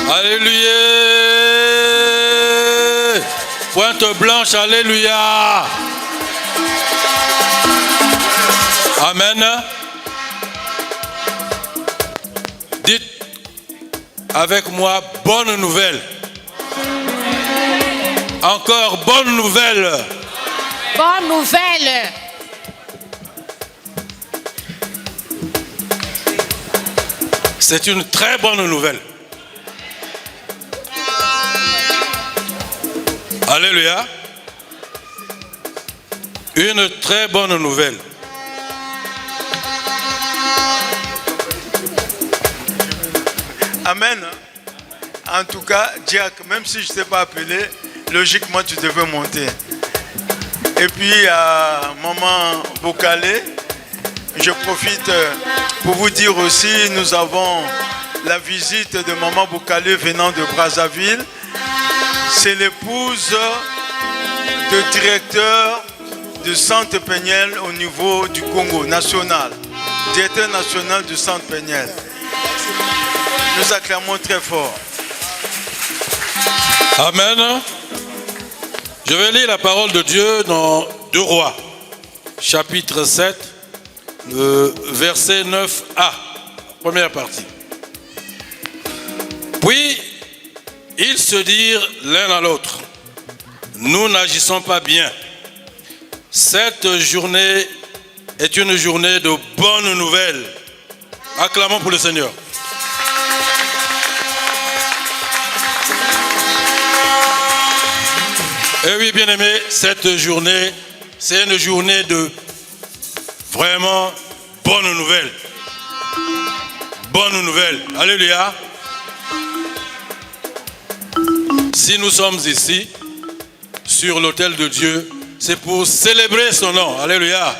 Alléluia. Pointe blanche, alléluia. Amen. Dites avec moi, bonne nouvelle. Encore bonne nouvelle. Bonne nouvelle. C'est une très bonne nouvelle. Alléluia. Une très bonne nouvelle. Amen. En tout cas, Jack, même si je ne t'ai pas appelé, logiquement tu devais monter. Et puis à Maman Bokale, je profite pour vous dire aussi, nous avons la visite de Maman Bokale venant de Brazzaville. C'est l'épouse du directeur du Centre Péniel au niveau du Congo national. Directeur national du Centre Péniel. Nous acclamons très fort. Amen. Je vais lire la parole de Dieu dans 2 Rois, chapitre 7, verset 9a, première partie. Puis, ils se dirent l'un à l'autre, nous n'agissons pas bien. Cette journée est une journée de bonnes nouvelles. Acclamons pour le Seigneur. Et oui, bien-aimés, cette journée, c'est une journée de vraiment bonnes nouvelles. Bonnes nouvelles. Alléluia. Si nous sommes ici, sur l'autel de Dieu, c'est pour célébrer son nom. Alléluia.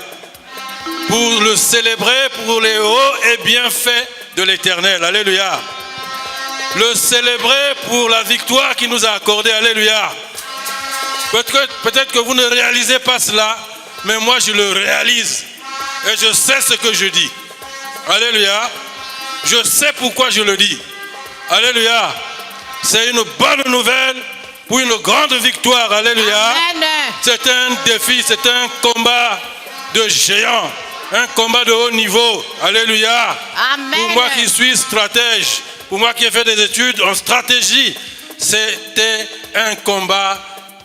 Pour le célébrer pour les hauts et bienfaits de l'Éternel. Alléluia. Le célébrer pour la victoire qu'il nous a accordée. Alléluia. Peut-être que vous ne réalisez pas cela, mais moi je le réalise. Et je sais ce que je dis. Alléluia. Je sais pourquoi je le dis. Alléluia. C'est une bonne nouvelle pour une grande victoire. Alléluia. C'est un défi, c'est un combat de géant. Un combat de haut niveau. Alléluia. Amen. Pour moi qui suis stratège, pour moi qui ai fait des études en stratégie, c'était un combat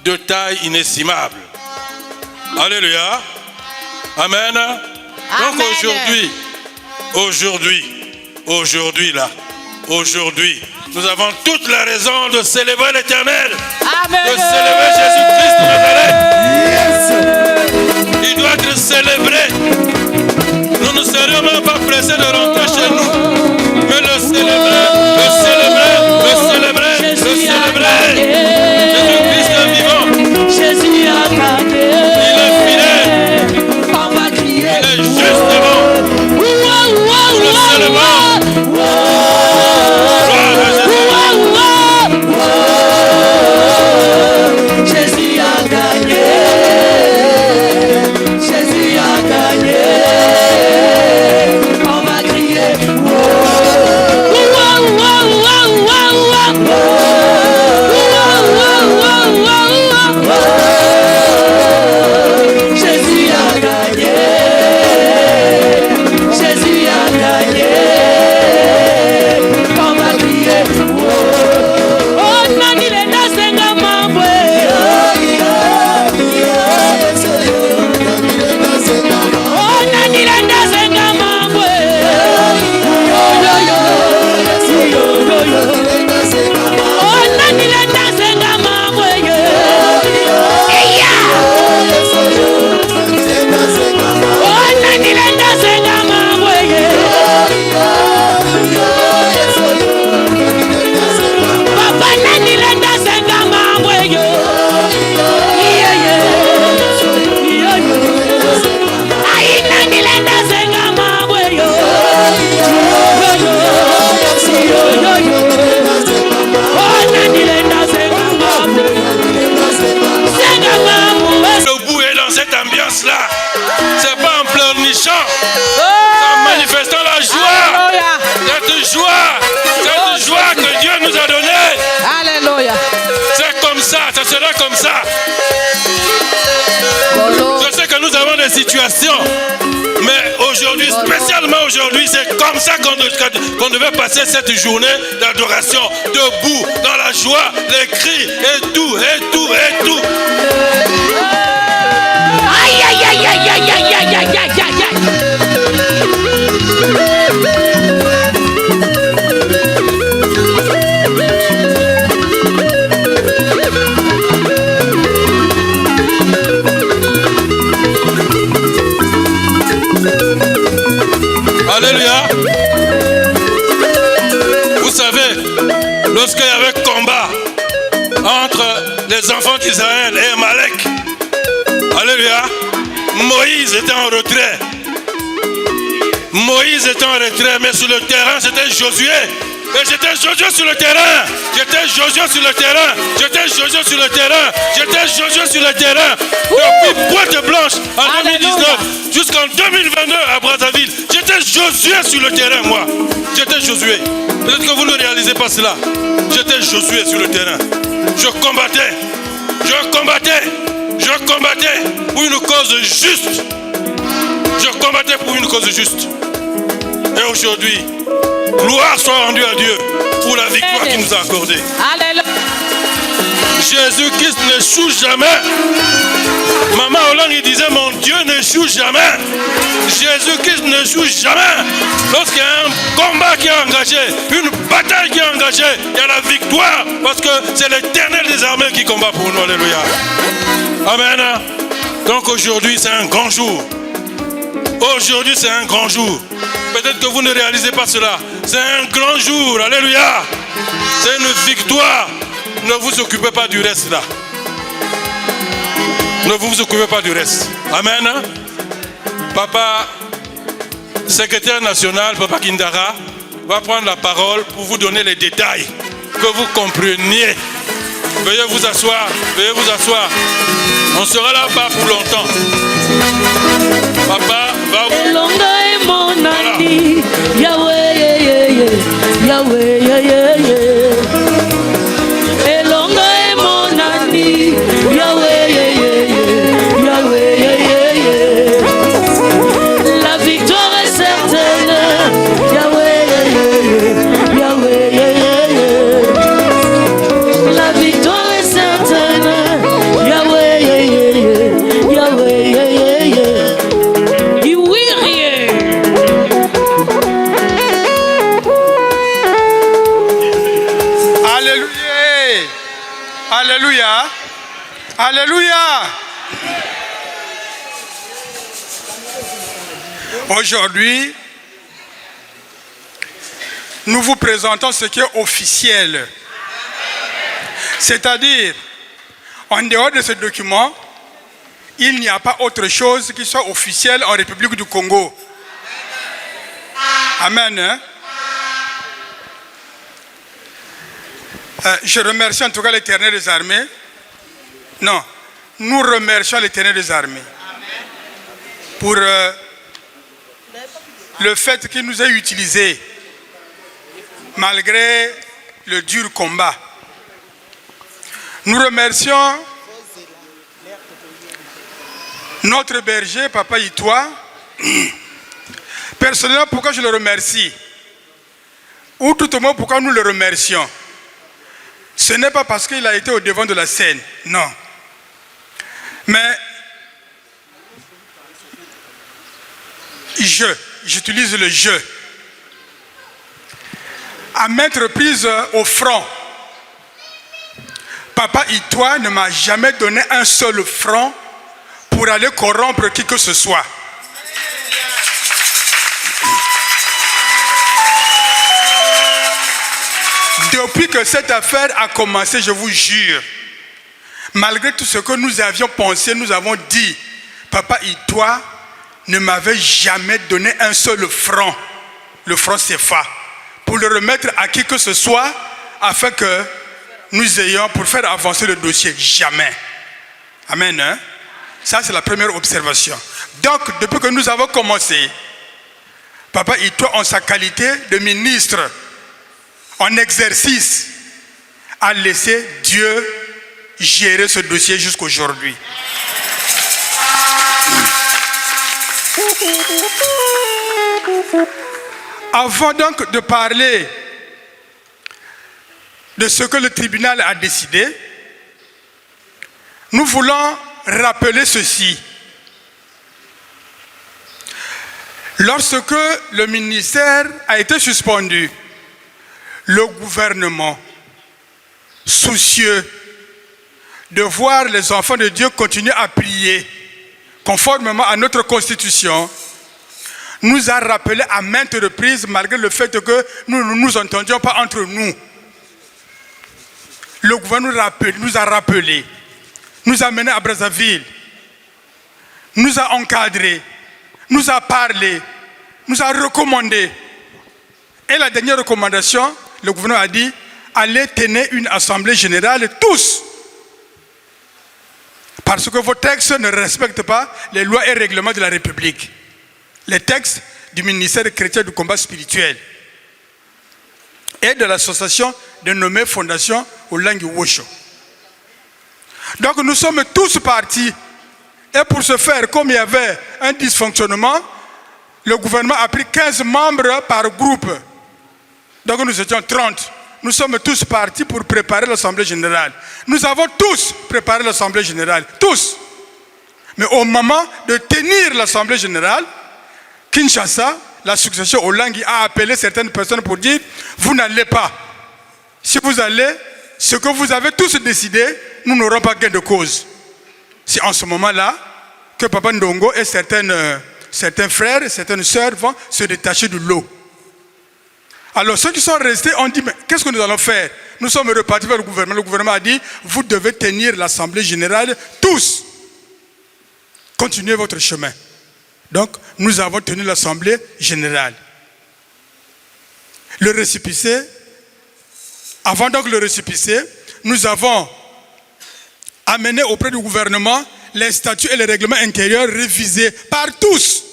de taille inestimable. Alléluia. Amen. Donc aujourd'hui, nous avons toute la raison de célébrer l'Éternel. Amen. De célébrer Jésus-Christ de Nazareth. Il doit être célébré. Nous ne serions même pas pressés de rentrer chez nous. Mais le célébrer, le célébrer, le célébrer, le célébrer. Jésus-Christ est vivant. Jésus a gagné. Il est fidèle. On va crier. Il est justement. Nous le célébrons. Jésus a gagné. Jésus a gagné. On va crier. sera comme ça. Je sais que nous avons des situations, mais aujourd'hui, spécialement aujourd'hui, c'est comme ça qu'on devait passer cette journée d'adoration, debout, dans la joie, les cris, et tout, et tout, et tout. Aïe, aïe, aïe, aïe, aïe, aïe, aïe, aïe, aïe, aïe, aïe. Alléluia. Vous savez, lorsqu'il y avait combat entre les enfants d'Israël et Amalek, alléluia, Moïse était en retrait. Moïse était en retrait, mais sur le terrain, c'était Josué. Et j'étais Josué sur le terrain. J'étais Josué sur le terrain. J'étais Josué sur le terrain. J'étais Josué sur le terrain. Depuis Pointe-Blanche en 2019 jusqu'en 2022 à Brazzaville. J'étais Josué sur le terrain, moi. J'étais Josué. Peut-être que vous ne réalisez pas cela. J'étais Josué sur le terrain. Je combattais. Je combattais. Je combattais pour une cause juste. Je combattais pour une cause juste. Et aujourd'hui, gloire soit rendue à Dieu pour la victoire qu'il nous a accordée. Alléluia. Jésus-Christ n'échoue jamais. Maman Hollande, il disait, mon Dieu n'échoue jamais. Jésus-Christ n'échoue jamais. Lorsqu'il y a un combat qui est engagé, une bataille qui est engagée, il y a la victoire. Parce que c'est l'Éternel des armées qui combat pour nous. Alléluia. Amen. Donc aujourd'hui, c'est un grand jour. Aujourd'hui, c'est un grand jour. Peut-être que vous ne réalisez pas cela. C'est un grand jour. Alléluia. C'est une victoire. Ne vous occupez pas du reste là. Ne vous occupez pas du reste. Amen. Papa, secrétaire national, Papa Kindara, va prendre la parole pour vous donner les détails. Que vous compreniez. Veuillez vous asseoir. Veuillez vous asseoir. On sera là-bas pour longtemps. Papa va vous... Voilà. Yahweh, Yahweh, Yahweh. Elonga e monani, Yahweh, Yahweh, Yahweh. La victoire est certaine, Yahweh, Yahweh, Yahweh. La victoire est certaine, Yahweh, Yahweh, Yahweh. Alléluia. Alléluia. Aujourd'hui, nous vous présentons ce qui est officiel. C'est-à-dire, en dehors de ce document, il n'y a pas autre chose qui soit officielle en République du Congo. Amen. Hein? Je remercie en tout cas l'Éternel des armées. Non, nous remercions l'Éternel des armées pour le fait qu'il nous ait utilisés malgré le dur combat. Nous remercions notre berger, Papa Itoa. Personnellement, pourquoi je le remercie? Ou tout au moins pourquoi nous le remercions? Ce n'est pas parce qu'il a été au devant de la scène, non. Mais j'utilise le je. À maintes reprises au front, Papa Itoa ne m'a jamais donné un seul franc pour aller corrompre qui que ce soit. Depuis que cette affaire a commencé, je vous jure, malgré tout ce que nous avions pensé, nous avons dit, Papa Itoa ne m'avait jamais donné un seul franc, le franc CFA, pour le remettre à qui que ce soit, afin que nous ayons, pour faire avancer le dossier. Jamais. Amen. Hein? Ça, c'est la première observation. Donc, depuis que nous avons commencé, Papa Itoa, en sa qualité de ministre, en exercice, a laissé Dieu gérer ce dossier jusqu'aujourd'hui. Avant donc de parler de ce que le tribunal a décidé, nous voulons rappeler ceci. Lorsque le ministère a été suspendu, le gouvernement, soucieux de voir les enfants de Dieu continuer à prier conformément à notre constitution, nous a rappelé à maintes reprises, malgré le fait que nous ne nous entendions pas entre nous. Le gouvernement nous a rappelé, nous a menés à Brazzaville, nous a encadrés, nous a parlé, nous a recommandé. Et la dernière recommandation, le gouvernement a dit, allez tenir une assemblée générale tous. Parce que vos textes ne respectent pas les lois et règlements de la République. Les textes du ministère chrétien du combat spirituel et de l'association dénommée Fondation Olangi Wosho. Donc nous sommes tous partis. Et pour ce faire, comme il y avait un dysfonctionnement, le gouvernement a pris 15 membres par groupe. Donc nous étions 30. Nous sommes tous partis pour préparer l'Assemblée générale. Nous avons tous préparé l'Assemblée générale. Tous. Mais au moment de tenir l'Assemblée générale, Kinshasa, la succession Olangi a appelé certaines personnes pour dire « Vous n'allez pas. Si vous allez, ce que vous avez tous décidé, nous n'aurons pas gain de cause. » C'est en ce moment-là que Papa Ndongo et certains frères et certaines sœurs vont se détacher du lot. Alors ceux qui sont restés ont dit, mais qu'est-ce que nous allons faire? Nous sommes repartis vers le gouvernement. Le gouvernement a dit, vous devez tenir l'Assemblée générale tous. Continuez votre chemin. Donc, nous avons tenu l'Assemblée générale. Le récépissé, avant donc le récépissé, nous avons amené auprès du gouvernement les statuts et les règlements intérieurs révisés par tous.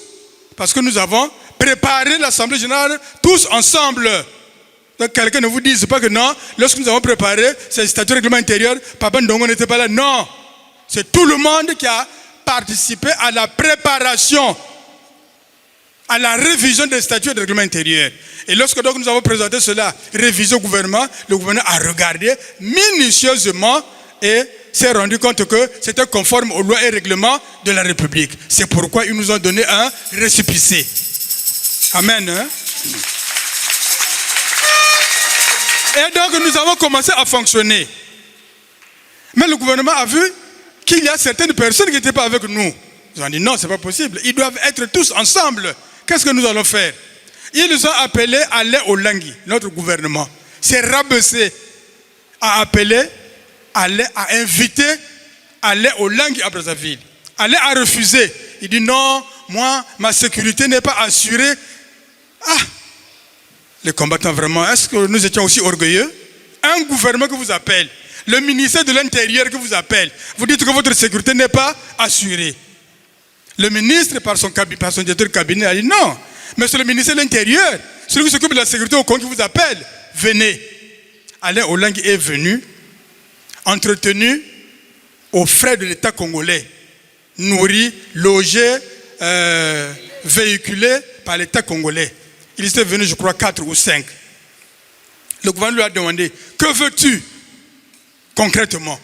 Parce que nous avons préparé l'Assemblée générale tous ensemble. Donc quelqu'un ne vous dise pas que non, lorsque nous avons préparé ces statuts et règlements intérieurs, Papa Ndongo n'était pas là. Non, c'est tout le monde qui a participé à la préparation, à la révision des statuts et des règlements intérieurs. Et lorsque donc nous avons présenté cela, révisé au gouvernement, le gouvernement a regardé minutieusement et s'est rendu compte que c'était conforme aux lois et règlements de la République. C'est pourquoi ils nous ont donné un récépissé. Amen. Hein? Et donc nous avons commencé à fonctionner. Mais le gouvernement a vu qu'il y a certaines personnes qui n'étaient pas avec nous. Ils ont dit non, c'est pas possible. Ils doivent être tous ensemble. Qu'est-ce que nous allons faire? Ils nous ont appelés à aller au Langui, notre gouvernement. C'est rabaissé à appeler, à inviter, à aller au Langui à Brazzaville. Aller à refuser. Il dit non, moi, ma sécurité n'est pas assurée. Ah, les combattants vraiment, est-ce que nous étions aussi orgueilleux? Un gouvernement qui vous appelle, le ministère de l'Intérieur qui vous appelle, vous dites que votre sécurité n'est pas assurée. Le ministre, par son directeur de cabinet, a dit non, mais c'est le ministère de l'Intérieur, celui qui s'occupe de la sécurité au Congo qui vous appelle. Venez. Alain Olangi est venu, entretenu aux frais de l'État congolais, nourri, logé, véhiculé par l'État congolais. Il était venu, je crois, 4 ou 5. Le gouvernement lui a demandé, que veux-tu concrètement?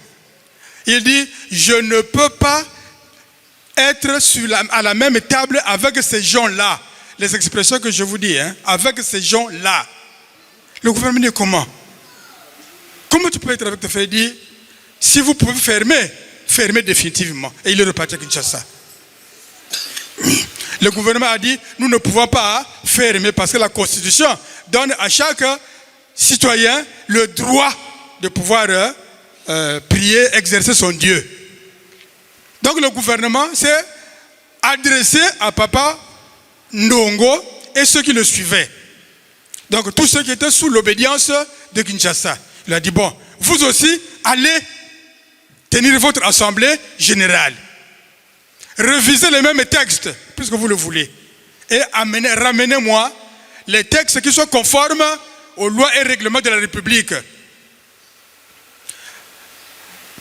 Il dit, je ne peux pas être à la même table avec ces gens-là. Les expressions que je vous dis, hein, avec ces gens-là. Le gouvernement dit, comment? Comment tu peux être avec tes frères? Il dit, si vous pouvez fermer, fermez définitivement. Et il est reparti à Kinshasa. Le gouvernement a dit, nous ne pouvons pas fermer parce que la Constitution donne à chaque citoyen le droit de pouvoir prier, exercer son Dieu. Donc le gouvernement s'est adressé à Papa Ndongo et ceux qui le suivaient. Donc tous ceux qui étaient sous l'obédience de Kinshasa. Il a dit, bon, vous aussi, allez tenir votre assemblée générale. Revisez les mêmes textes, puisque vous le voulez. Et ramenez-moi les textes qui sont conformes aux lois et règlements de la République.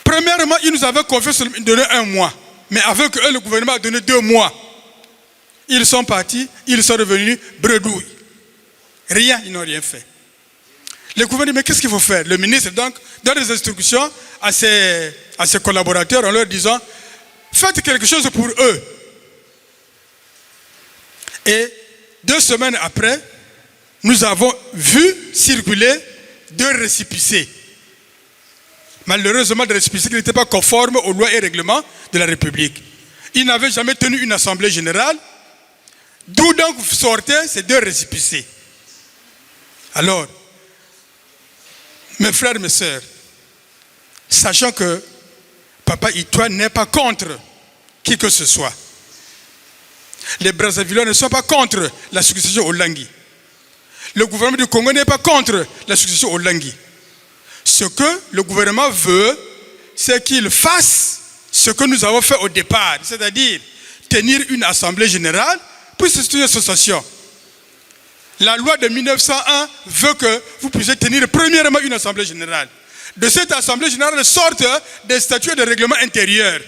Premièrement, ils nous avaient confié de donner 1 mois. Mais avec eux, le gouvernement a donné 2 mois. Ils sont partis, ils sont revenus bredouilles. Rien, ils n'ont rien fait. Le gouvernement dit, mais qu'est-ce qu'il faut faire? Le ministre donc donne des instructions à ses collaborateurs en leur disant, faites quelque chose pour eux. Et 2 semaines après, nous avons vu circuler 2 récépissés. Malheureusement, des récépissés qui n'étaient pas conformes aux lois et règlements de la République. Ils n'avaient jamais tenu une assemblée générale. D'où donc sortaient ces 2 récépissés? Alors, mes frères, mes sœurs, sachant que Papa Itouan n'est pas contre qui que ce soit. Les Brazzavillois ne sont pas contre la succession au Lingui. Le gouvernement du Congo n'est pas contre la succession au Lingui. Ce que le gouvernement veut, c'est qu'il fasse ce que nous avons fait au départ, c'est-à-dire tenir une assemblée générale pour c'est une association. La loi de 1901 veut que vous puissiez tenir premièrement une assemblée générale. De cette assemblée générale sortent des statuts et des règlements intérieurs.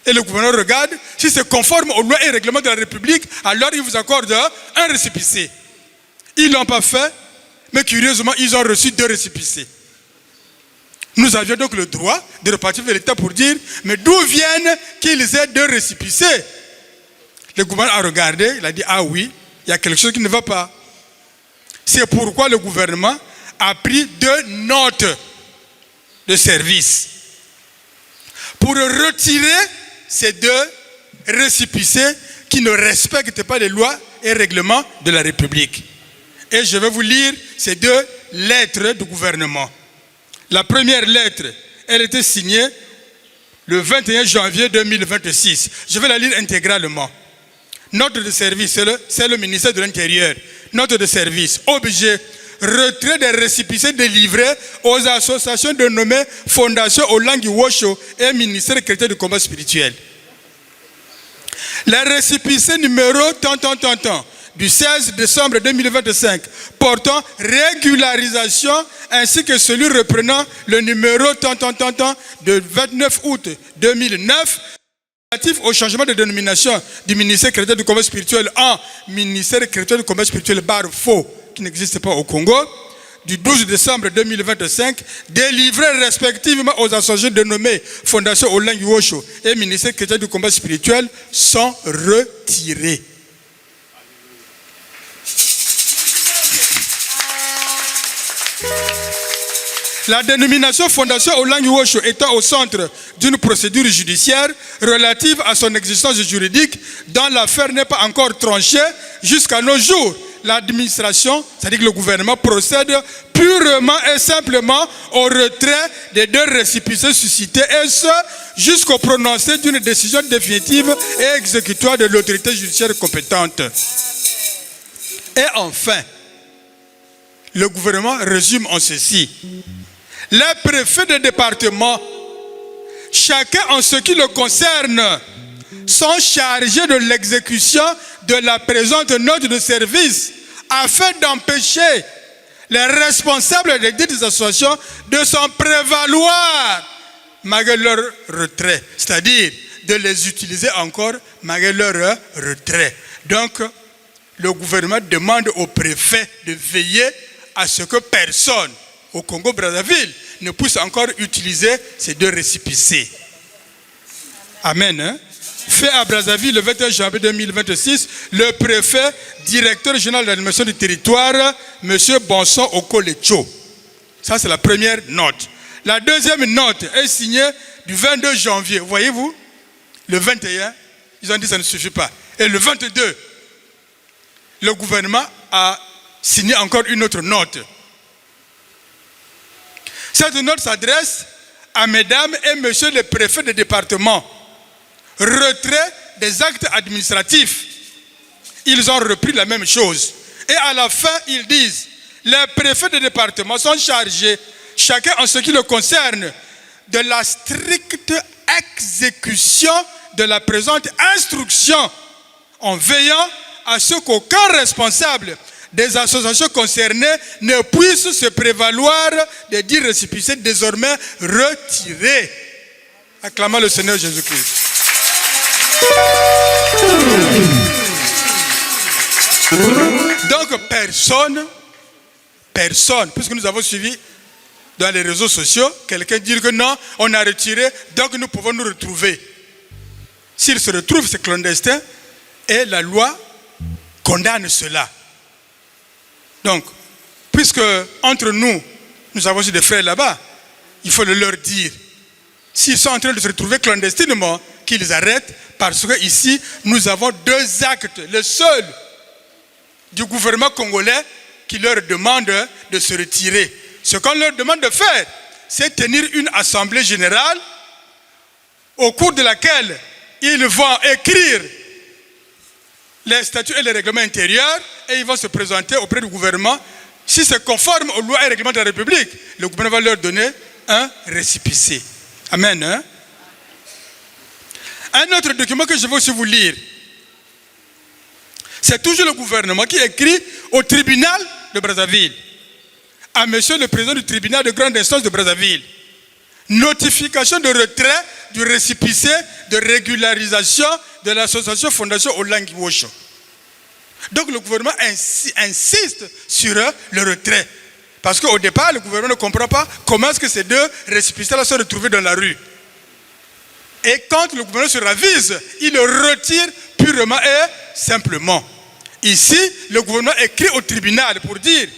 Et le gouvernement regarde, si c'est conforme aux lois et règlements de la République, alors il vous accorde un récépissé. Ils ne l'ont pas fait, mais curieusement, ils ont reçu 2 récépissés. Nous avions donc le droit de repartir vers l'État pour dire, mais d'où viennent qu'ils aient 2 récépissés? Le gouvernement a regardé, il a dit, ah oui, il y a quelque chose qui ne va pas. C'est pourquoi le gouvernement a pris 2 notes de service pour retirer ces 2 récépissés qui ne respectent pas les lois et règlements de la République. Et je vais vous lire ces 2 lettres du gouvernement. La première lettre, elle était signée le 21 janvier 2026. Je vais la lire intégralement. Note de service, c'est le ministère de l'Intérieur. Note de service, objet, retrait des récépissés délivrés aux associations dénommées Fondation Olangi Wosho et Ministère chrétien du combat spirituel. Les récépissés numéro tant du 16 décembre 2025 portant régularisation ainsi que celui reprenant le numéro tant de 29 août 2009 relatif au changement de dénomination du ministère chrétien du combat spirituel en ministère chrétien du combat spirituel Barfo qui n'existe pas au Congo du 12 décembre 2025 délivrés respectivement aux associations dénommées Fondation Olangi Wosho et ministère chrétien du combat spirituel sont retirés. La dénomination Fondation Olangi Wosho étant au centre d'une procédure judiciaire relative à son existence juridique dont l'affaire n'est pas encore tranchée jusqu'à nos jours. L'administration, c'est-à-dire que le gouvernement, procède purement et simplement au retrait des 2 récépissés suscités et ce, jusqu'au prononcé d'une décision définitive et exécutoire de l'autorité judiciaire compétente. Et enfin, le gouvernement résume en ceci. Les préfets de département, chacun en ce qui le concerne, sont chargés de l'exécution de la présente note de service afin d'empêcher les responsables des dites associations de s'en prévaloir malgré leur retrait. C'est-à-dire de les utiliser encore malgré leur retrait. Donc, le gouvernement demande au préfet de veiller à ce que personne au Congo-Brazzaville ne puisse encore utiliser ces 2 récépissés. Amen. Hein? Fait à Brazzaville le 21 janvier 2026, le préfet, directeur général de l'administration du territoire, M. Bonson Okolecho. Ça, c'est la première note. La deuxième note est signée du 22 janvier. Voyez-vous, le 21, ils ont dit que ça ne suffit pas. Et le 22, le gouvernement a signé encore une autre note. Cette note s'adresse à mesdames et messieurs les préfets de département. Retrait des actes administratifs. Ils ont repris la même chose. Et à la fin, ils disent, les préfets de département sont chargés, chacun en ce qui le concerne, de la stricte exécution de la présente instruction, en veillant à ce qu'aucun responsable des associations concernées ne puissent se prévaloir des 10 récépissés désormais retirés. Acclamons le Seigneur Jésus-Christ. Donc personne, puisque nous avons suivi dans les réseaux sociaux, quelqu'un dit que non, on a retiré, donc nous pouvons nous retrouver. S'il se retrouve, c'est clandestin, et la loi condamne cela. Donc, puisque entre nous, nous avons aussi des frères là-bas, il faut le leur dire. S'ils sont en train de se retrouver clandestinement, qu'ils arrêtent, parce que ici, nous avons 2 actes, le seul du gouvernement congolais qui leur demande de se retirer. Ce qu'on leur demande de faire, c'est tenir une assemblée générale au cours de laquelle ils vont écrire les statuts et les règlements intérieurs et ils vont se présenter auprès du gouvernement. Si c'est conforme aux lois et règlements de la République, le gouvernement va leur donner un récépissé. Amen. Hein? Un autre document que je vais aussi vous lire, c'est toujours le gouvernement qui écrit au tribunal de Brazzaville, à monsieur le président du tribunal de grande instance de Brazzaville, notification de retrait du récépissé de régularisation de l'association Fondation Olangi Wosho. Donc le gouvernement insiste sur le retrait. Parce qu'au départ, le gouvernement ne comprend pas comment est-ce que ces 2 récépissés-là sont retrouvés dans la rue. Et quand le gouvernement se ravise, il le retire purement et simplement. Ici, le gouvernement écrit au tribunal pour dire,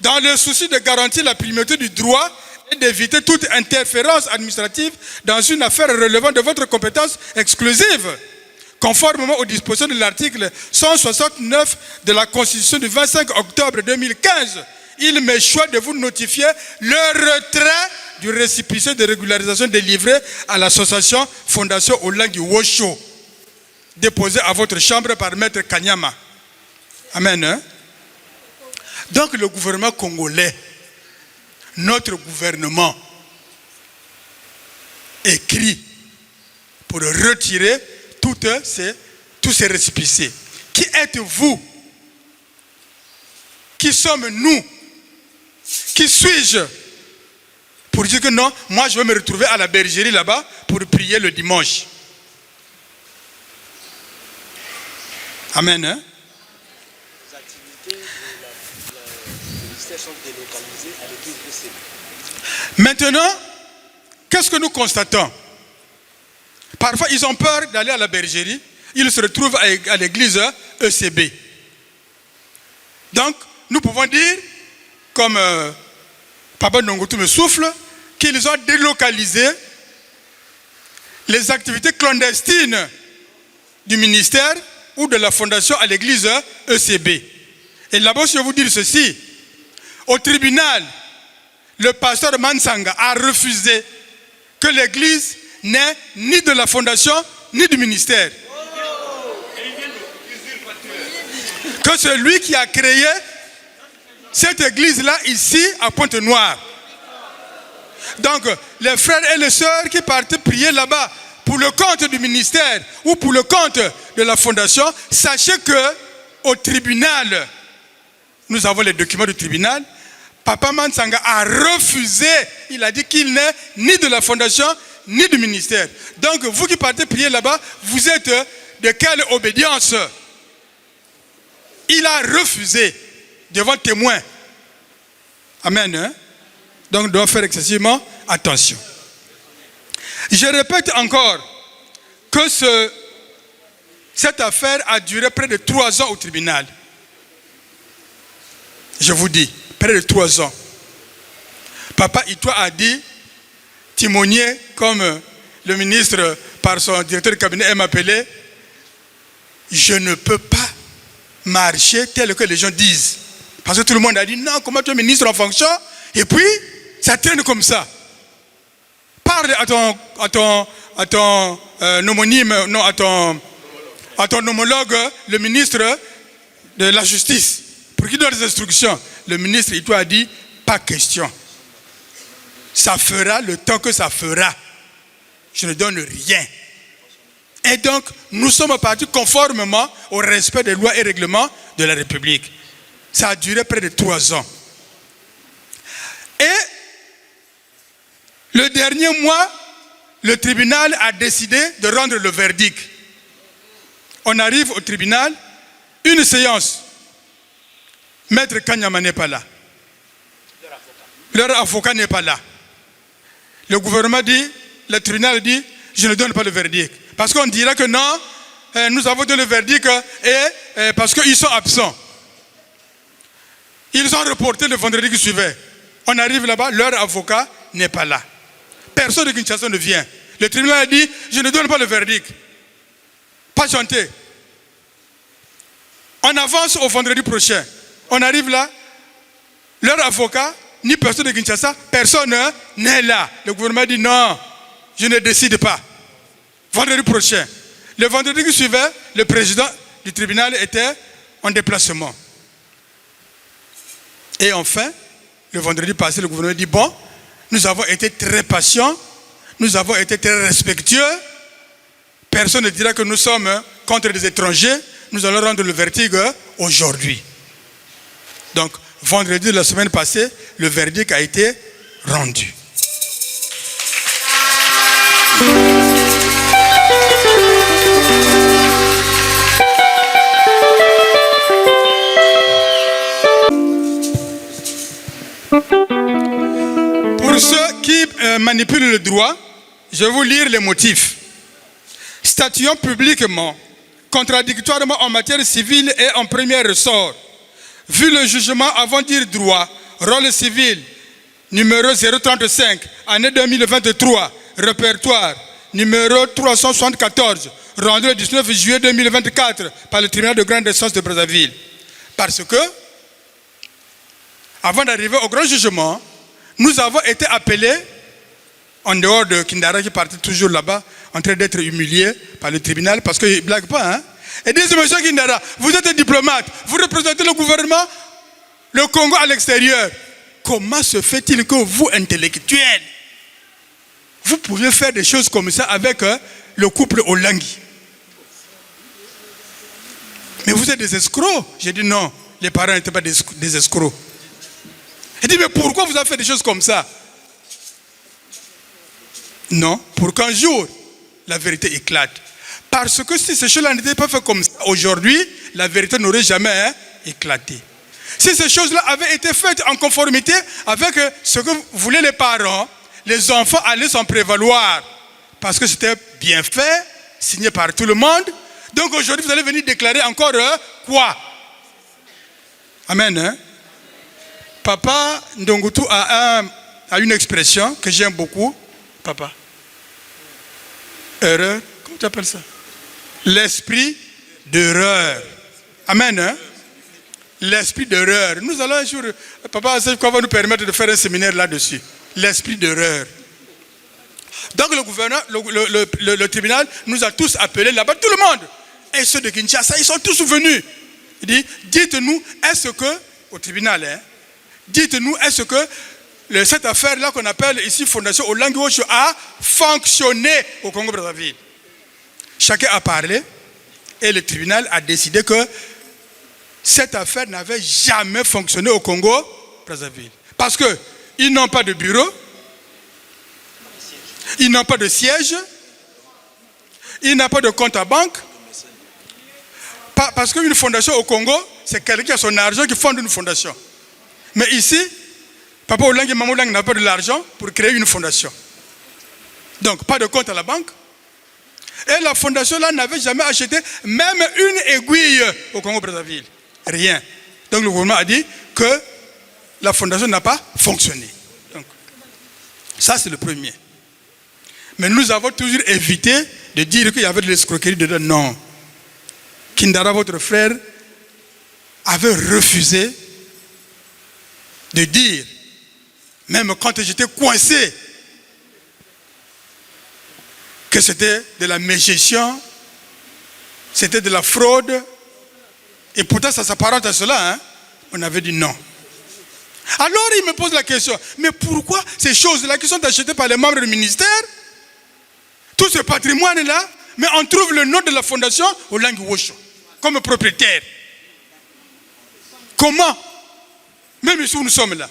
dans le souci de garantir la primauté du droit et d'éviter toute interférence administrative dans une affaire relevant de votre compétence exclusive, conformément aux dispositions de l'article 169 de la Constitution du 25 octobre 2015, il m'est choix de vous notifier le retrait du récépissé de régularisation délivré à l'association Fondation Olangi Wosho, déposé à votre chambre par Maître Kanyama. Amen. Hein? Donc le gouvernement congolais, notre gouvernement, écrit pour retirer tous ces récépissés. Qui êtes-vous? Qui sommes-nous? Qui suis-je? Pour dire que non, moi je vais me retrouver à la bergerie là-bas pour prier le dimanche. Amen. Hein? Les activités du ministère sont délocalisées à l'église ECB. Maintenant, qu'est-ce que nous constatons? Parfois, ils ont peur d'aller à la bergerie. Ils se retrouvent à l'église ECB. Donc, nous pouvons dire, comme Papa Nongotou me souffle, qu'ils ont délocalisé les activités clandestines du ministère ou de la fondation à l'église ECB. Et là-bas, je vais vous dire ceci. Au tribunal, le pasteur Mansanga a refusé que l'église n'est ni de la fondation ni du ministère. Que celui qui a créé cette église-là ici à Pointe-Noire. Donc, les frères et les sœurs qui partent prier là-bas pour le compte du ministère ou pour le compte de la fondation, sachez que au tribunal, nous avons les documents du tribunal, Papa Mansanga a refusé, il a dit qu'il n'est ni de la fondation ni du ministère. Donc, vous qui partez prier là-bas, vous êtes de quelle obédience? Il a refusé devant témoin. Amen. Hein? Donc, nous devons faire excessivement attention. Je répète encore que cette affaire a duré près de 3 ans au tribunal. Je vous dis, près de 3 ans. Papa Itoa a dit, timonier, comme le ministre par son directeur de cabinet m'a appelé, je ne peux pas marcher tel que les gens disent. Parce que tout le monde a dit, non, comment tu es ministre en fonction? Et puis, ça traîne comme ça. Parle à ton homonyme, non, à ton homologue, le ministre de la Justice, pour qu'il donne des instructions. Le ministre, il a dit, pas question. Ça fera le temps que ça fera. Je ne donne rien. Et donc, nous sommes partis conformément au respect des lois et règlements de la République. Ça a duré près de 3 ans. Et le dernier mois, le tribunal a décidé de rendre le verdict. On arrive au tribunal, une séance. Maître Kanyama n'est pas là. Leur avocat n'est pas là. Le gouvernement dit, le tribunal dit, je ne donne pas le verdict. Parce qu'on dira que non, nous avons donné le verdict et parce qu'ils sont absents. Ils ont reporté le vendredi qui suivait. On arrive là-bas, leur avocat n'est pas là. Personne de Kinshasa ne vient. Le tribunal a dit, je ne donne pas le verdict. Pas chanter. On avance au vendredi prochain. On arrive là, leur avocat, ni personne de Kinshasa, personne n'est là. Le gouvernement dit non, je ne décide pas. Vendredi prochain. Le vendredi qui suivait, le président du tribunal était en déplacement. Et enfin, le vendredi passé, le gouvernement dit bon, nous avons été très patients, nous avons été très respectueux. Personne ne dira que nous sommes contre des étrangers. Nous allons rendre le verdict aujourd'hui. Donc, vendredi de la semaine passée, le verdict a été rendu. Pour ceux qui manipulent le droit, je vais vous lire les motifs. Statuant publiquement, contradictoirement en matière civile et en premier ressort, vu le jugement avant dire droit, rôle civil, numéro 035, année 2023, répertoire, numéro 374, rendu le 19 juillet 2024 par le tribunal de grande instance de Brazzaville. Parce que, avant d'arriver au grand jugement, nous avons été appelés, en dehors de Kindara qui partait toujours là-bas, en train d'être humilié par le tribunal, parce qu'il ne blague pas, hein. Et disent, monsieur Kindara, vous êtes un diplomate, vous représentez le gouvernement, le Congo à l'extérieur. Comment se fait-il que vous, intellectuels, vous pouvez faire des choses comme ça avec le couple Olangi? Mais vous êtes des escrocs. J'ai dit non, les parents n'étaient pas des escrocs. Il dit, mais pourquoi vous avez fait des choses comme ça? Non, pour qu'un jour, la vérité éclate. Parce que si ces choses-là n'étaient pas faites comme ça, aujourd'hui, la vérité n'aurait jamais éclaté. Si ces choses-là avaient été faites en conformité avec ce que voulaient les parents, les enfants allaient s'en prévaloir. Parce que c'était bien fait, signé par tout le monde. Donc aujourd'hui, vous allez venir déclarer encore quoi? Amen. Hein? Papa Ndongutu a une expression que j'aime beaucoup. Papa. Erreur. Comment tu appelles ça? L'esprit d'erreur. Amen. Hein? L'esprit d'erreur. Nous allons un jour, papa va nous permettre de faire un séminaire là-dessus. L'esprit d'erreur. Donc le gouvernement, le tribunal nous a tous appelés là-bas, tout le monde. Et ceux de Kinshasa, ils sont tous venus. Il dit, dites-nous, est-ce que, au tribunal, hein, dites-nous, est-ce que cette affaire-là qu'on appelle ici Fondation Olangi Osho a fonctionné au Congo-Brazzaville? Chacun a parlé et le tribunal a décidé que cette affaire n'avait jamais fonctionné au Congo-Brazzaville. Parce qu'ils n'ont pas de bureau, ils n'ont pas de siège, ils n'ont pas de compte à banque. Parce qu'une fondation au Congo, c'est quelqu'un qui a son argent qui fonde une fondation. Mais ici, Papa Olangi et Maman Olangi n'ont pas de l'argent pour créer une fondation. Donc, pas de compte à la banque. Et la fondation là n'avait jamais acheté même une aiguille au Congo-Brazzaville. Rien. Donc le gouvernement a dit que la fondation n'a pas fonctionné. Donc, ça c'est le premier. Mais nous avons toujours évité de dire qu'il y avait de l'escroquerie dedans. Non. Kindara, votre frère, avait refusé de dire, même quand j'étais coincé, que c'était de la mégestion, c'était de la fraude. Et pourtant, ça s'apparente à cela. Hein? On avait dit non. Alors, il me pose la question, mais pourquoi ces choses-là qui sont achetées par les membres du ministère, tout ce patrimoine-là, mais on trouve le nom de la fondation Olangi Osho comme propriétaire? Comment? Même ici où nous sommes là,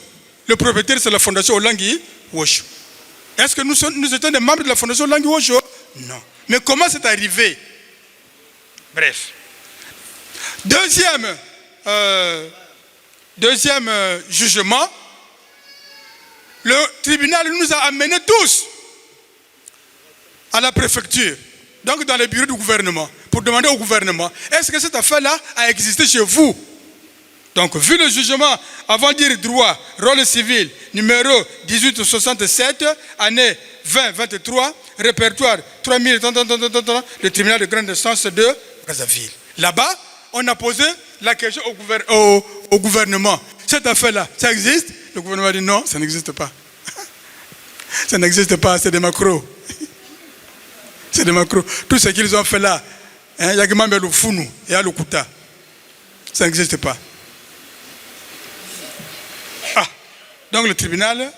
le propriétaire c'est la fondation Olangi Osho. Est-ce que nous étions des membres de la fondation Langi Wosho? Non. Mais comment c'est arrivé? Bref. Deuxième jugement, le tribunal nous a amenés tous à la préfecture, donc dans les bureaux du gouvernement, pour demander au gouvernement, est-ce que cette affaire-là a existé chez vous? Donc, vu le jugement, avant de dire droit, rôle civil, numéro 1867, année 2023, répertoire 3000, le tribunal de grande instance de Brazzaville. Là-bas, on a posé la question au gouvernement. Cette affaire-là, ça existe? Le gouvernement a dit non, ça n'existe pas. Ça n'existe pas, c'est des macros. C'est des macros. Tout ce qu'ils ont fait là, il y a que le Founou et le Kouta. Ça n'existe pas. Donc le tribunal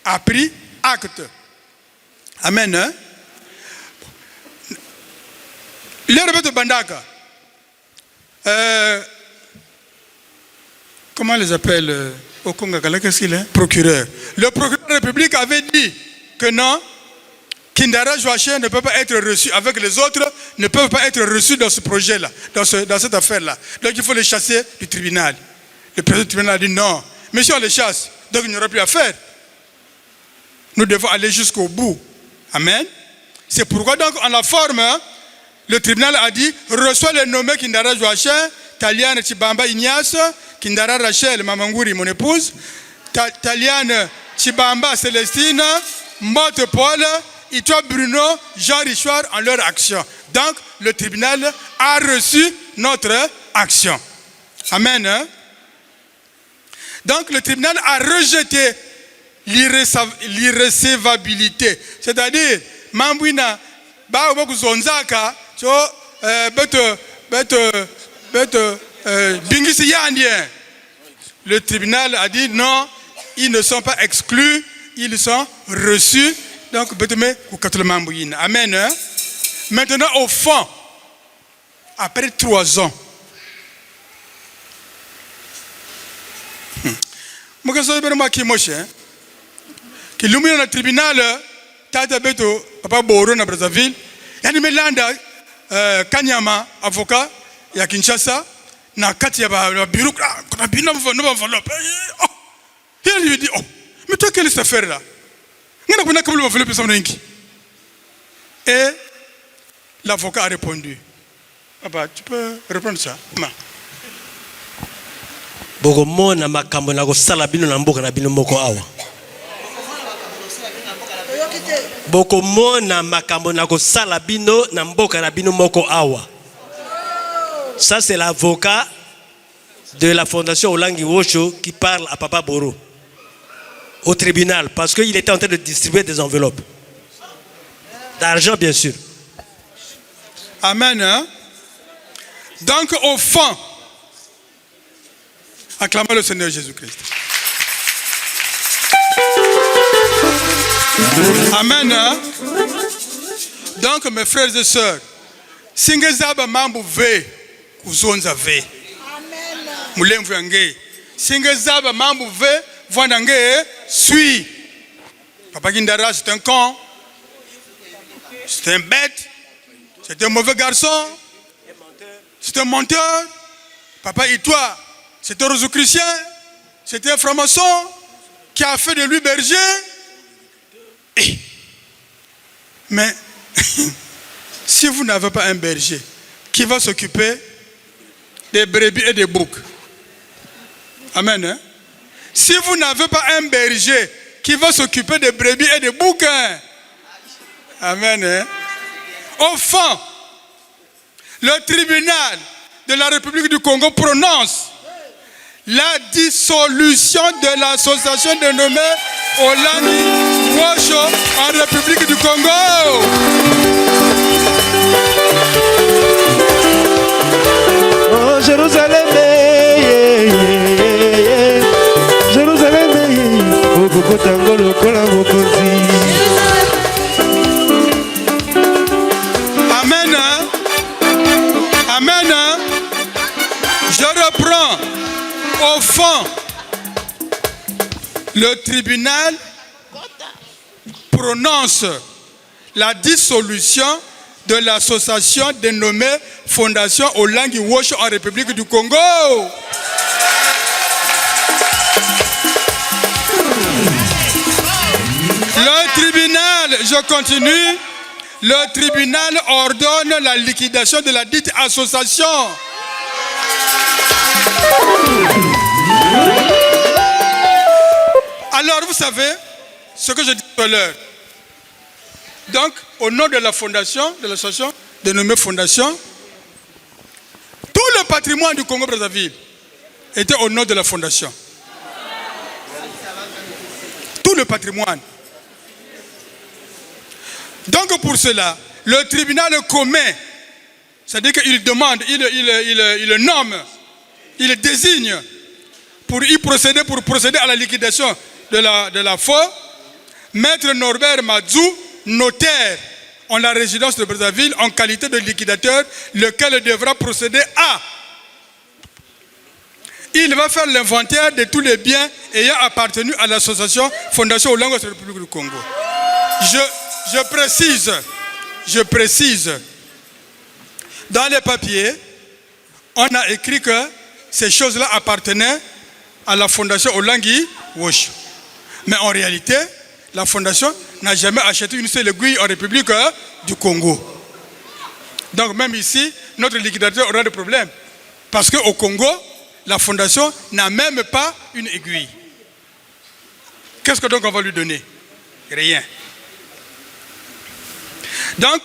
a pris acte. Amen. Hein? Le de Bandaka. Comment les appelle au Congo? Qu'est-ce qu'il est? Procureur. Le procureur de la République avait dit que non, Kindara Joachim ne peut pas être reçu avec les autres, ne peuvent pas être reçus dans ce projet-là, dans cette affaire-là. Donc il faut les chasser du tribunal. Le président du tribunal a dit non. Mais si on les chasse, donc il n'y aura plus à faire. Nous devons aller jusqu'au bout. Amen. C'est pourquoi donc en la forme, le tribunal a dit, reçois les nommés Kindara Joachim, Taliane Chibamba Ignace, Kindara Rachel Mamanguri, mon épouse, Taliane Chibamba Célestine, Motte Paul, Itoa Bruno, Jean Richard en leur action. Donc le tribunal a reçu notre action. Amen. Hein? Donc le tribunal a rejeté l'irrecevabilité. C'est-à-dire, Mambouina, Zonzaka, le tribunal a dit non, ils ne sont pas exclus, ils sont reçus. Donc, amen. Hein? Maintenant, au fond, après 3 ans, qui l'umina na tribunal tata beto papa Boro na Brazzaville yani melanda Kanyama avocat ya Kinshasa na kati ya bureau kuna bina no enveloppe il lui dit oh mais toi quelle est cette affaire là ngana kuna kabulu enveloppe ça n'inki et l'avocat a répondu papa tu peux reprendre ça ma bokomona makambo na kosala bino na mboka na bino moko awa bokomona makambo na kosala bino na mboka na bino moko awa. Ça c'est l'avocat de la fondation Olangi Wosho qui parle à Papa Boro au tribunal parce qu'il était en train de distribuer des enveloppes d'argent bien sûr. Amen. Hein? Donc au fond, acclamons le Seigneur Jésus-Christ. Amen. Hein? Donc mes frères et sœurs, singezaba mambo ve kuzonza ve. Mulemvu yange. Singezaba mambo ve vandange suis. Papa Kindara c'est un con. C'est un bête. C'est un mauvais garçon. C'est un menteur. Papa Itoa, c'est un Rosicrucien. C'est un franc-maçon qui a fait de lui berger. Mais si vous n'avez pas un berger qui va s'occuper des brebis et des boucs, amen. Hein? Si vous n'avez pas un berger qui va s'occuper des brebis et des boucs, hein? Amen. Hein? Au fond, le tribunal de la République du Congo prononce la dissolution de l'association dénommée Olangi Wosho en République du Congo. Oh Jérusalem, Jérusalem, Okoko tango lokola mokonzi. Amen. Amen. Je reprends. Au fond, le tribunal prononce la dissolution de l'association dénommée Fondation Olangi Wosho en République du Congo. Le tribunal, je continue, le tribunal ordonne la liquidation de la dite association. Alors vous savez ce que je dis tout à l'heure. Donc, au nom de la fondation, de l'association dénommée Fondation, tout le patrimoine du Congo-Brazzaville était au nom de la fondation. Tout le patrimoine. Donc pour cela, le tribunal commet, c'est-à-dire qu'il demande, il nomme, il désigne pour procéder à la liquidation de la FO, Maître Norbert Madzou, notaire en la résidence de Brazzaville en qualité de liquidateur, lequel devra procéder à. Il va faire l'inventaire de tous les biens ayant appartenu à l'association Fondation Olangi de la République du Congo. Je précise, dans les papiers, on a écrit que ces choses-là appartenaient à la Fondation Olangi Wosho. Mais en réalité, la Fondation n'a jamais acheté une seule aiguille en République du Congo. Donc même ici, notre liquidateur aura des problèmes. Parce qu'au Congo, la Fondation n'a même pas une aiguille. Qu'est-ce que donc on va lui donner? Rien. Donc,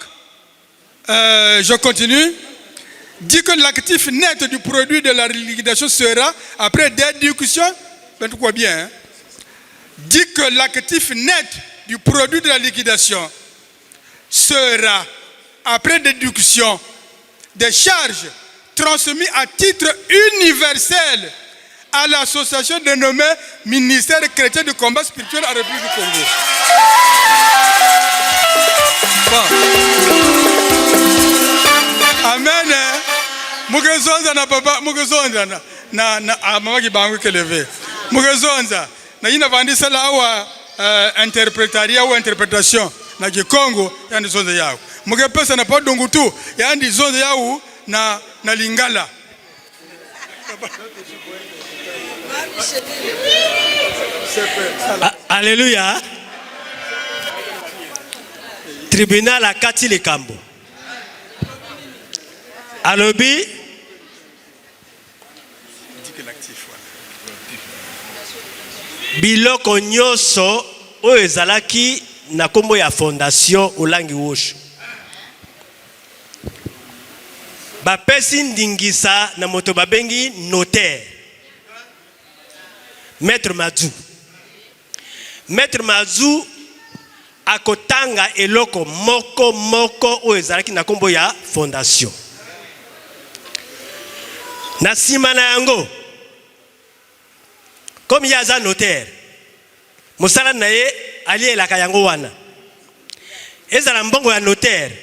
je continue. Dit que l'actif net du produit de la liquidation sera, après déduction, ben, tout quoi bien, hein? Dit que l'actif net du produit de la liquidation sera, après déduction des charges, transmis à titre universel à l'association dénommée Ministère chrétien du combat spirituel en République du Congo. Bon. Amen. Mugezonza na papa, mugezonza na mama kibangu keleve. Mugezonza na ina vandisa la wa interpretaria ou interprétation na Kikongo yandi zonza yao. Mugepesa na podungu tu yandi zonza yao na lingala. Alléluia. Tribunal a kati le kambo. Alobi. Biloko nyoso o ezalaki na kombo ya Fondation Olangi Wosho. Bapesi ndingisa na moto babengi notaire. Maître Madzou. Maître Madzou akotanga eloko moko o ezalaki na kombo ya Fondation. Na sima na yango, comme yaza notaire, musala na ye ali elaka yango wana. Ezala mbongo ya notaire.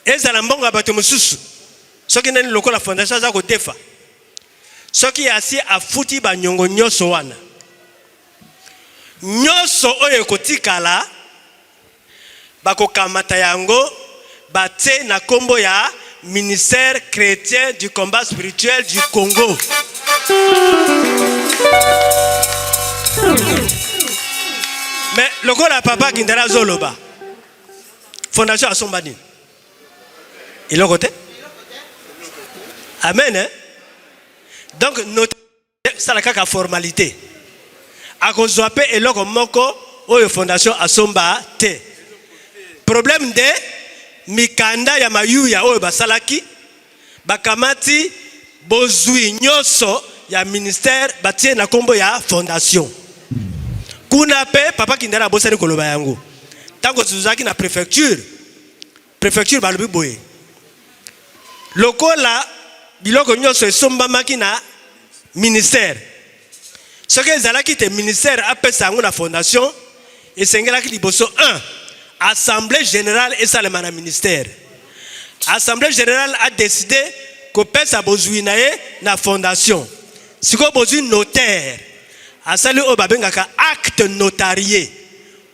Ezala mbongo ya bato mususu. Soki nani lokola Fondation za kotefa. Soki asi afuti ba nyongo nyoso wana. Nyoso oyo kotikala bako kamata yango bate na kombo ya Ministère chrétien du combat spirituel du Congo. Mais lokola papa kindara zoloba. Fondation asombani. Il est côté. Amen. Hein? Donc notre ça la kaka formalité. Akozwape eloko moko oyo Fondation asomba te. Problème de mikanda ya mayuya oyo basalaki bakamati bozui nyoso ya ministère batie na kombo ya Fondation. Kuna pe papa kindara bosani koloba yango. Tango tuzaki na préfecture balobi boye. Lokola biloko nyoso esomba maki na ministère. Ce que ezalaki te ministère apesa yango na Fondation esengelaki liboso 1 Assemblée générale et salema na ministère. Assemblée générale a décidé que pesa bozui na ye na Fondation. Siko bozui notaire. Asali o babengaka acte notarié.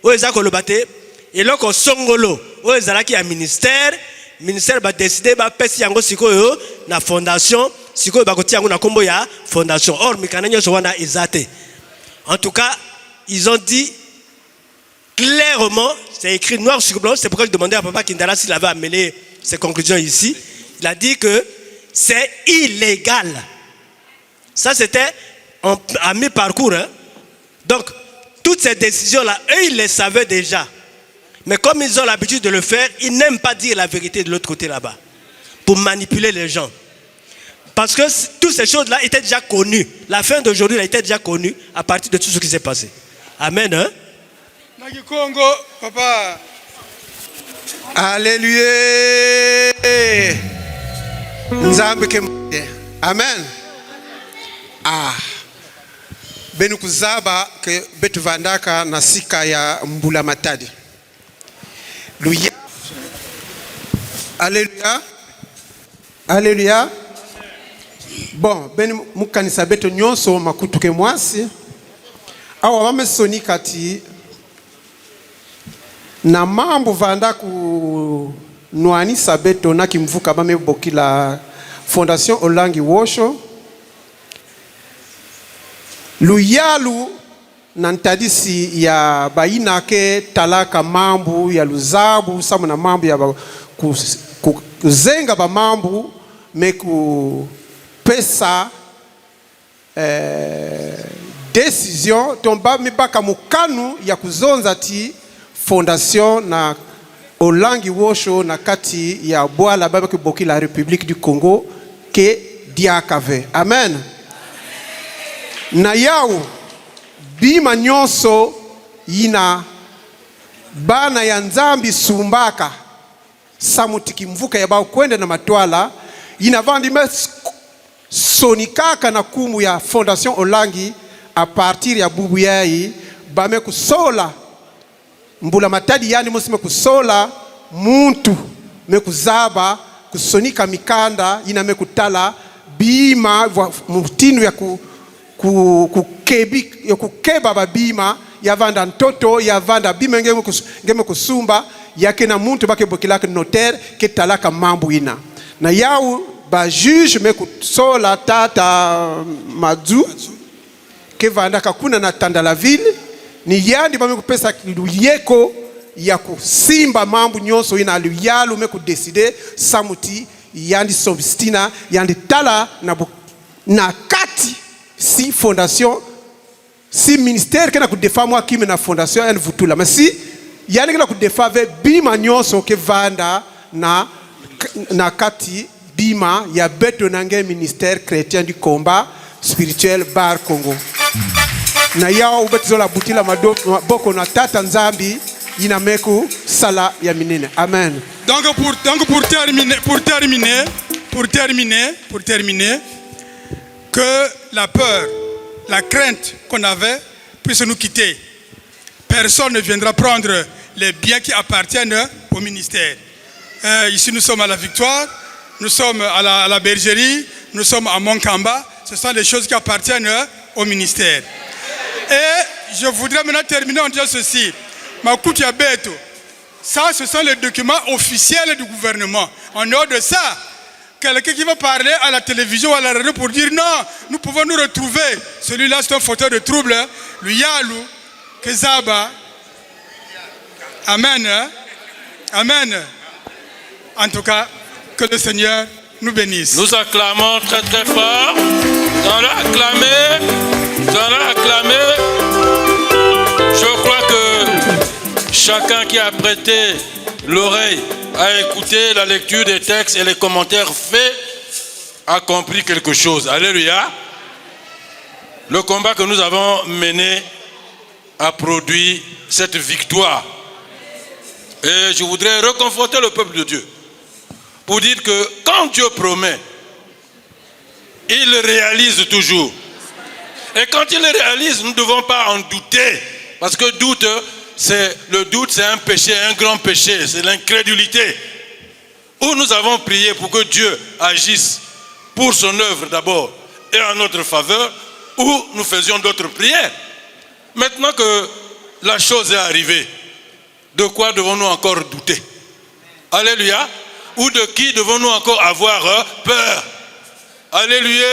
oyo eza koloba te eloko songolo oyo ezalaki ya ministère va décider bapesi yango sikoyo na fondation sikoyo bakotia yango na kombo ya fondation. Or mikanda nyonso wana eza te. En tout cas, ils ont dit clairement, c'est écrit noir sur blanc, c'est pourquoi je demandais à Papa Kindala s'il avait amené ses conclusions ici. Il a dit que c'est illégal. Ça c'était à mi-parcours. Hein? Donc, toutes ces décisions-là, eux, ils les savaient déjà. Mais comme ils ont l'habitude de le faire, ils n'aiment pas dire la vérité de l'autre côté là-bas. Pour manipuler les gens. Parce que toutes ces choses-là étaient déjà connues. La fin d'aujourd'hui était déjà connue à partir de tout ce qui s'est passé. Amen. Hein? Congo, papa. Alléluia. Amen. Ah. Benu kuzaba ke betu vandaka na sika ya Mbula Matadi. Luya. Alléluia. Alléluia. Bon, beni mukanisa betu nyonso makutuke mwasi. Awa wamesoni kati na mambo vanda ku nuanisa beto na kimvuka bamebokila Fondation Olangi Wosho. Luyalu na ntadisi ya baina ke talaka mambu ya luzabu samu na mambu ya kuzenga ba mambu meku pesa décision tomba mibaka mukanu ya kuzonza ti Fondation na Olangi Wosho na kati ya Bwala babaki boki la République du Congo ke diakave. Amen. Na yao bima nyonso ina bana ya nzambi sumbaka samutiki mvuka ya bao kwenda na matwala ina vandi sonikaka na kumu ya Fondation Olangi a partir ya bubu yai bame kusola Mbula Matadi yani musime kusola muntu mekuzaba kusonika mikanda ina mekutala bima mutinu ya kukeba babima ya vanda ntoto ya vanda bima ngeme kusumba yake na muntu bake bokilaka notaire ke talaka mambu ina na yao ba juge mekusola tata madzu ke vanda kakuna na tanda la ville ni yandi bamekupesa luyeko ya kusimba mambu nyonso ina luyalu mekudeside samuti yandi sobstina yandi tala na kati si fondation si ministère kena kudefa mwa kimi na fondation en vutula mais si yandi kena kudefa ve bima nyonso ke vanda na kati bima ya beto nange ministère chrétien du combat spirituel bar Congo na yao ubetizo la butila boko na tata nzambi inameku sala ya minene. Amen. Donc pour terminer, que la peur, la crainte qu'on avait puisse nous quitter. Personne ne viendra prendre les biens qui appartiennent au ministère. Ici nous sommes à la Victoire, nous sommes à la Bergerie, nous sommes à Monkamba. Ce sont des choses qui appartiennent au ministère. Et je voudrais maintenant terminer en disant ceci. Makuti Abeto, ça ce sont les documents officiels du gouvernement. En dehors de ça, quelqu'un qui va parler à la télévision ou à la radio pour dire non, nous pouvons nous retrouver. Celui-là c'est un fauteur de trouble. Le Yalu, Kezaba. Amen. Amen. En tout cas, que le Seigneur nous bénisse. Nous acclamons très très fort. Dans l'acclamer. Je crois que chacun qui a prêté l'oreille à écouter la lecture des textes et les commentaires faits a compris quelque chose. Alléluia. Le combat que nous avons mené a produit cette victoire. Et je voudrais réconforter le peuple de Dieu pour dire que quand Dieu promet, il réalise toujours. Et quand il le réalise, nous ne devons pas en douter. Parce que le doute, c'est un péché, un grand péché. C'est l'incrédulité. Où nous avons prié pour que Dieu agisse pour son œuvre d'abord et en notre faveur, où nous faisions d'autres prières. Maintenant que la chose est arrivée, de quoi devons-nous encore douter? Alléluia. Ou de qui devons-nous encore avoir peur? Alléluia.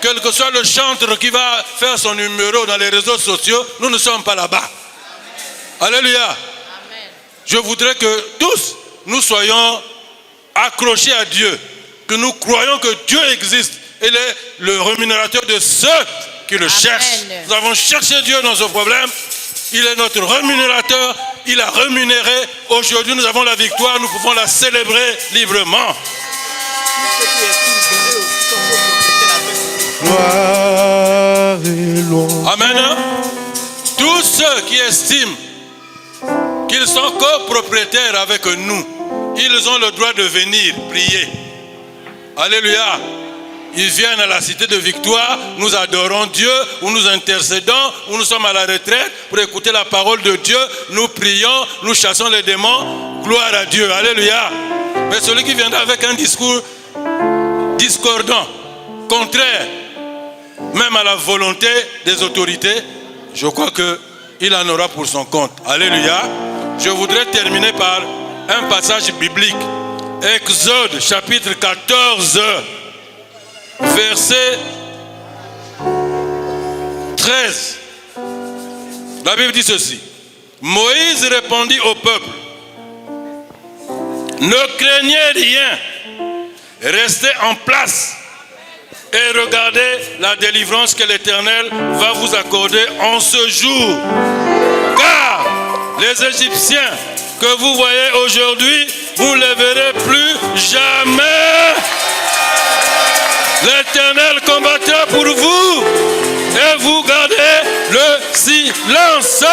Quel que soit le chanteur qui va faire son numéro dans les réseaux sociaux, nous ne sommes pas là-bas. Alléluia. Amen. Je voudrais que tous nous soyons accrochés à Dieu, que nous croyons que Dieu existe. Il est le rémunérateur de ceux qui le cherchent. Nous avons cherché Dieu dans ce problème. Il est notre rémunérateur. Il a rémunéré. Aujourd'hui, nous avons la victoire. Nous pouvons la célébrer librement. Amen. Tous ceux qui estiment qu'ils sont copropriétaires avec nous, ils ont le droit de venir prier. Alléluia. Ils viennent à la cité de victoire, nous adorons Dieu, ou nous intercédons, ou nous sommes à la retraite pour écouter la parole de Dieu, nous prions, nous chassons les démons, gloire à Dieu, alléluia. Mais celui qui viendra avec un discours discordant, contraire, même à la volonté des autorités, je crois qu'il en aura pour son compte, alléluia. Je voudrais terminer par un passage biblique, Exode chapitre 14, verset 13. La Bible dit ceci. Moïse répondit au peuple: ne craignez rien, restez en place et regardez la délivrance que l'Éternel va vous accorder en ce jour. Car les Égyptiens que vous voyez aujourd'hui, vous ne les verrez plus jamais. L'Éternel combattra pour vous et vous gardez le silence.